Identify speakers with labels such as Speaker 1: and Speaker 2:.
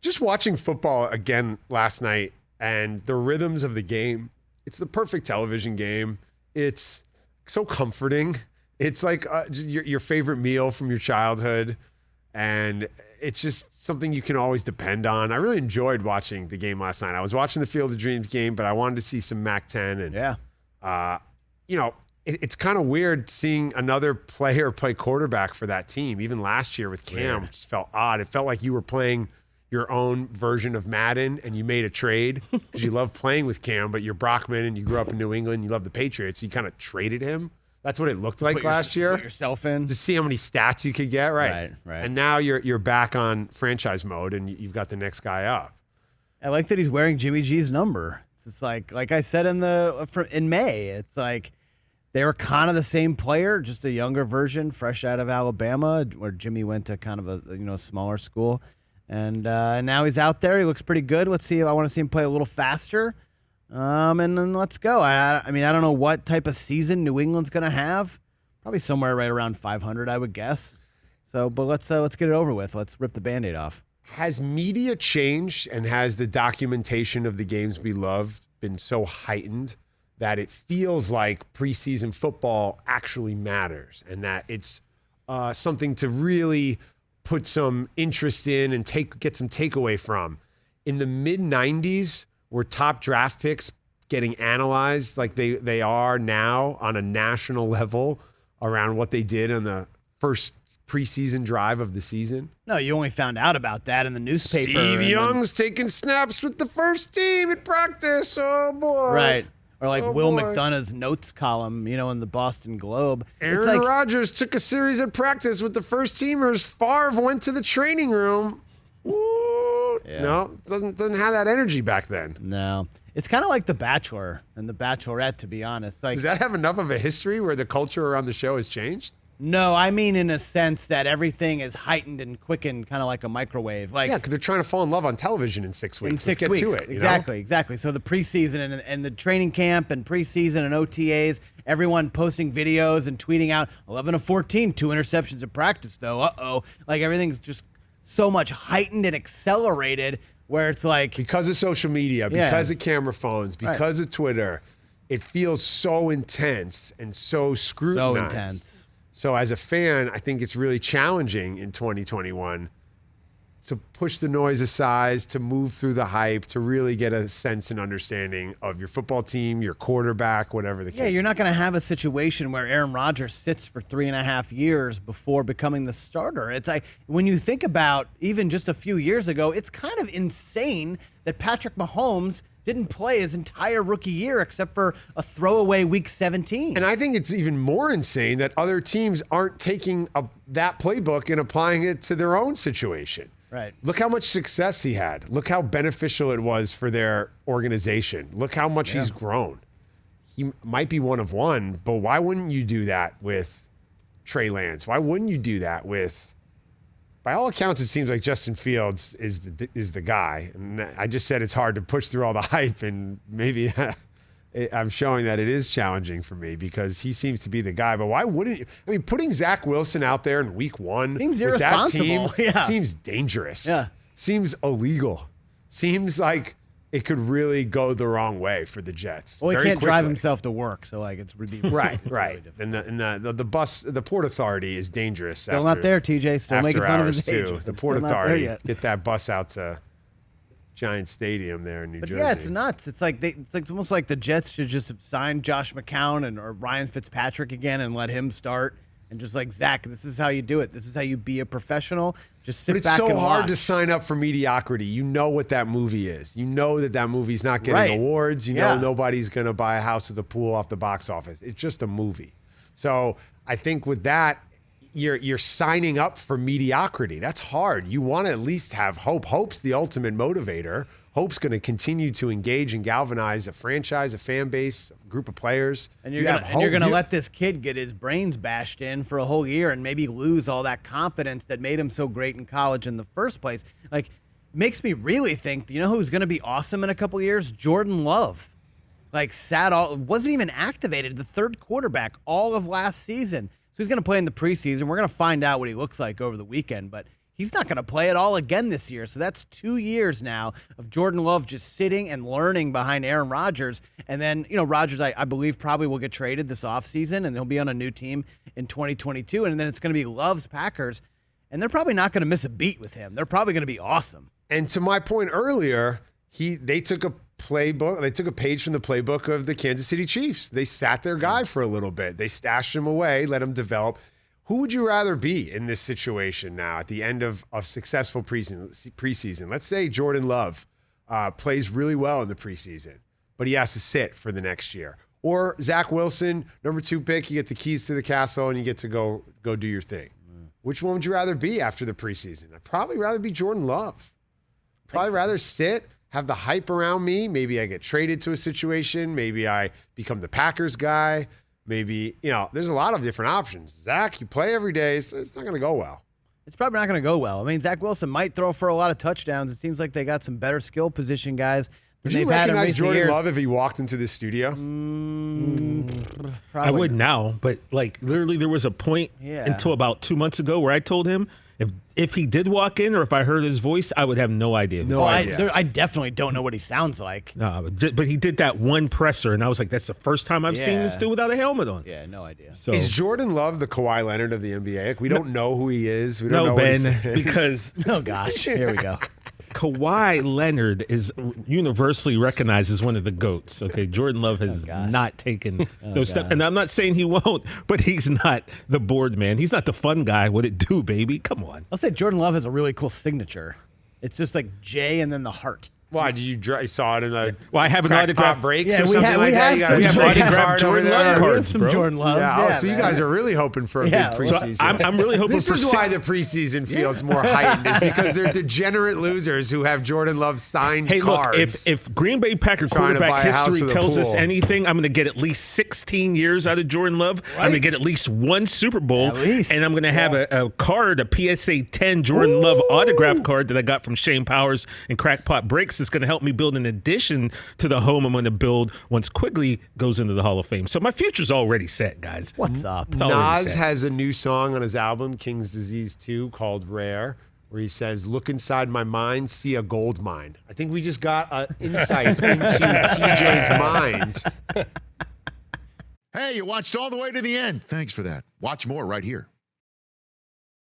Speaker 1: Just watching football again last night and the rhythms of the game, it's the perfect television game. It's so comforting. It's like just your favorite meal from your childhood, and it's just something you can always depend on. I really enjoyed watching the game last night. I was watching the Field of Dreams game, but I wanted to see some MAC-10. And, it's kind of weird seeing another player play quarterback for that team. Even last year with Cam, it just felt odd. It felt like you were playing your own version of Madden and you made a trade because you love playing with Cam, but you're Brockman and you grew up in New England. You love the Patriots. So you kind of traded him. That's what it looked like last year.
Speaker 2: Put yourself in.
Speaker 1: To see how many stats you could get, right? And now you're back on franchise mode and you've got the next guy up.
Speaker 2: I like that he's wearing Jimmy G's number. It's just like I said in May, it's like they were kind of the same player, just a younger version, fresh out of Alabama, where Jimmy went to kind of a smaller school. And now he's out there. He looks pretty good. Let's see. I want to see him play a little faster. And then let's go. I mean, I don't know what type of season New England's going to have. Probably somewhere right around 500, I would guess. So, but let's get it over with. Let's rip the Band-Aid off.
Speaker 1: Has media changed, and has the documentation of the games we loved been so heightened that it feels like preseason football actually matters, and that it's something to really put some interest in and get some takeaway from? In the mid-90s, were top draft picks getting analyzed like they are now on a national level around what they did on the first preseason drive of the season?
Speaker 2: No, you only found out about that in the newspaper.
Speaker 1: Steve Young's taking snaps with the first team at practice. Oh, boy.
Speaker 2: Right. Or like Will McDonough's notes column, in the Boston Globe.
Speaker 1: Aaron Rodgers took a series at practice with the first teamers. Favre went to the training room. Ooh. Yeah. No, doesn't have that energy back then.
Speaker 2: No. It's kind of like The Bachelor and The Bachelorette, to be honest.
Speaker 1: Does that have enough of a history where the culture around the show has changed?
Speaker 2: No, I mean in a sense that everything is heightened and quickened, kind of like a microwave.
Speaker 1: Yeah, because they're trying to fall in love on television in 6 weeks.
Speaker 2: In 6 weeks,
Speaker 1: to it,
Speaker 2: exactly. So the preseason and the training camp and preseason and OTAs, everyone posting videos and tweeting out 11 of 14, 2 interceptions in practice, though. Like everything's just so much heightened and accelerated, where it's like
Speaker 1: because of social media, because of camera phones, because of Twitter, it feels so intense and so scrutinized.
Speaker 2: So intense.
Speaker 1: So as a fan, I think it's really challenging in 2021 to push the noise aside, to move through the hype, to really get a sense and understanding of your football team, your quarterback, whatever the case.
Speaker 2: Yeah, you're not going to have a situation where Aaron Rodgers sits for 3.5 years before becoming the starter. It's like when you think about even just a few years ago, it's kind of insane that Patrick Mahomes didn't play his entire rookie year except for a throwaway week 17.
Speaker 1: And I think it's even more insane that other teams aren't taking that playbook and applying it to their own situation.
Speaker 2: Right.
Speaker 1: Look how much success he had. Look how beneficial it was for their organization. Look how much he's grown. He might be one of one, but why wouldn't you do that with Trey Lance? Why wouldn't you do that with... By all accounts, it seems like Justin Fields is the guy. And I just said it's hard to push through all the hype, and maybe I'm showing that it is challenging for me because he seems to be the guy. But why wouldn't you? I mean, putting Zach Wilson out there in week 1
Speaker 2: seems
Speaker 1: with that
Speaker 2: irresponsible.
Speaker 1: team seems dangerous.
Speaker 2: Yeah.
Speaker 1: Seems illegal. Seems like it could really go the wrong way for the Jets.
Speaker 2: Well, he can't drive himself to work, so like it's ridiculous.
Speaker 1: Right. And the bus, the Port Authority is dangerous.
Speaker 2: Still not there, TJ. Still making fun of his age.
Speaker 1: The Port Authority, get that bus out to Giant Stadium there in New Jersey.
Speaker 2: Yeah, it's nuts. It's like it's almost like the Jets should just have signed Josh McCown or Ryan Fitzpatrick again and let him start. And just like, Zach, this is how you do it. This is how you be a professional. Just sit back and watch.
Speaker 1: It's so hard to sign up for mediocrity. You know what that movie is. You know that movie's not getting awards. You know nobody's going to buy a house with a pool off the box office. It's just a movie. So I think with that, you're signing up for mediocrity. That's hard. You want to at least have hope. Hope's the ultimate motivator. Hope's going to continue to engage and galvanize a franchise, a fan base, a group of players.
Speaker 2: And you're going to let this kid get his brains bashed in for a whole year and maybe lose all that confidence that made him so great in college in the first place. Like, makes me really think, you know who's going to be awesome in a couple years? Jordan Love. Like, wasn't even activated, the third quarterback all of last season. So he's going to play in the preseason. We're going to find out what he looks like over the weekend, but he's not going to play at all again this year. So that's 2 years now of Jordan Love just sitting and learning behind Aaron Rodgers. And then, Rodgers, I believe, probably will get traded this offseason, and he'll be on a new team in 2022. And then it's going to be Love's Packers, and they're probably not going to miss a beat with him. They're probably going to be awesome.
Speaker 1: And to my point earlier, they took a playbook. They took a page from the playbook of the Kansas City Chiefs. They sat their guy for a little bit. They stashed him away, let him develop. Who would you rather be in this situation now at the end of successful preseason? Let's say Jordan Love plays really well in the preseason, but he has to sit for the next year. Or Zach Wilson, number 2 pick, you get the keys to the castle and you get to go do your thing. Which one would you rather be after the preseason? I'd probably rather be Jordan Love. Probably rather sit, have the hype around me. Maybe I get traded to a situation. Maybe I become the Packers guy. Maybe, there's a lot of different options. Zach, you play every day. It's not going to go well.
Speaker 2: It's probably not going to go well. I mean, Zach Wilson might throw for a lot of touchdowns. It seems like they got some better skill position guys than
Speaker 1: Would you
Speaker 2: they've had in
Speaker 1: recognize
Speaker 2: recent
Speaker 1: Jordan
Speaker 2: years.
Speaker 1: Love if he walked into this studio?
Speaker 3: I would now, but literally there was a point until about 2 months ago where I told him if he did walk in or if I heard his voice, I would have no idea.
Speaker 1: No idea.
Speaker 2: I definitely don't know what he sounds like.
Speaker 3: No, but he did that one presser, and I was like, that's the first time I've seen this dude without a helmet on.
Speaker 2: Yeah, no idea.
Speaker 3: So,
Speaker 1: is Jordan Love the Kawhi Leonard of the NBA? Like, we don't know who he is. We don't know
Speaker 3: no,
Speaker 1: what he
Speaker 3: Ben,
Speaker 1: says.
Speaker 3: because
Speaker 2: Oh, gosh. Here we go.
Speaker 3: Kawhi Leonard is universally recognized as one of the GOATs. Okay, Jordan Love has not taken those steps. And I'm not saying he won't, but he's not the board man. He's not the fun guy. What it do, baby? Come on.
Speaker 2: I'll say Jordan Love has a really cool signature. It's just like J and then the heart.
Speaker 1: Why did you saw it in the?
Speaker 3: Well, I have an autograph
Speaker 1: breaks
Speaker 2: Yeah,
Speaker 1: or
Speaker 2: we
Speaker 1: something
Speaker 2: have-
Speaker 1: like
Speaker 2: we
Speaker 1: that.
Speaker 2: have
Speaker 1: You
Speaker 2: some
Speaker 1: got a
Speaker 2: Jordan
Speaker 1: card
Speaker 3: Love
Speaker 1: over
Speaker 3: Jordan
Speaker 1: there.
Speaker 3: Love
Speaker 2: We have
Speaker 3: cards,
Speaker 2: some
Speaker 3: bro.
Speaker 2: Jordan Loves.
Speaker 1: Yeah, so you
Speaker 2: man.
Speaker 1: guys are really hoping for a
Speaker 2: Yeah,
Speaker 1: big
Speaker 2: so
Speaker 1: preseason.
Speaker 3: I'm really hoping
Speaker 1: This
Speaker 3: for
Speaker 1: is why the preseason feels more heightened, is because they're degenerate losers who have Jordan Love signed
Speaker 3: Hey,
Speaker 1: cards.
Speaker 3: look, if Green Bay Packer
Speaker 1: Trying to buy
Speaker 3: quarterback
Speaker 1: a house
Speaker 3: history
Speaker 1: with a
Speaker 3: tells us
Speaker 1: pool.
Speaker 3: anything, I'm going to get at least 16 years out of Jordan Love. I'm going to get at least 1 Super Bowl.
Speaker 2: At least.
Speaker 3: And I'm going to have a card, a PSA 10 Jordan Love autograph card that I got from Shane Powers and Crackpot Breaks. That's going to help me build an addition to the home I'm going to build once Quigley goes into the Hall of Fame. So my future's already set, guys.
Speaker 2: What's up?
Speaker 3: It's already
Speaker 1: Nas
Speaker 3: set.
Speaker 1: has a new song on his album, King's Disease 2, called Rare, where he says, look inside my mind, see a gold mine. I think we just got an insight into TJ's mind.
Speaker 4: Hey, you watched all the way to the end. Thanks for that. Watch more right here.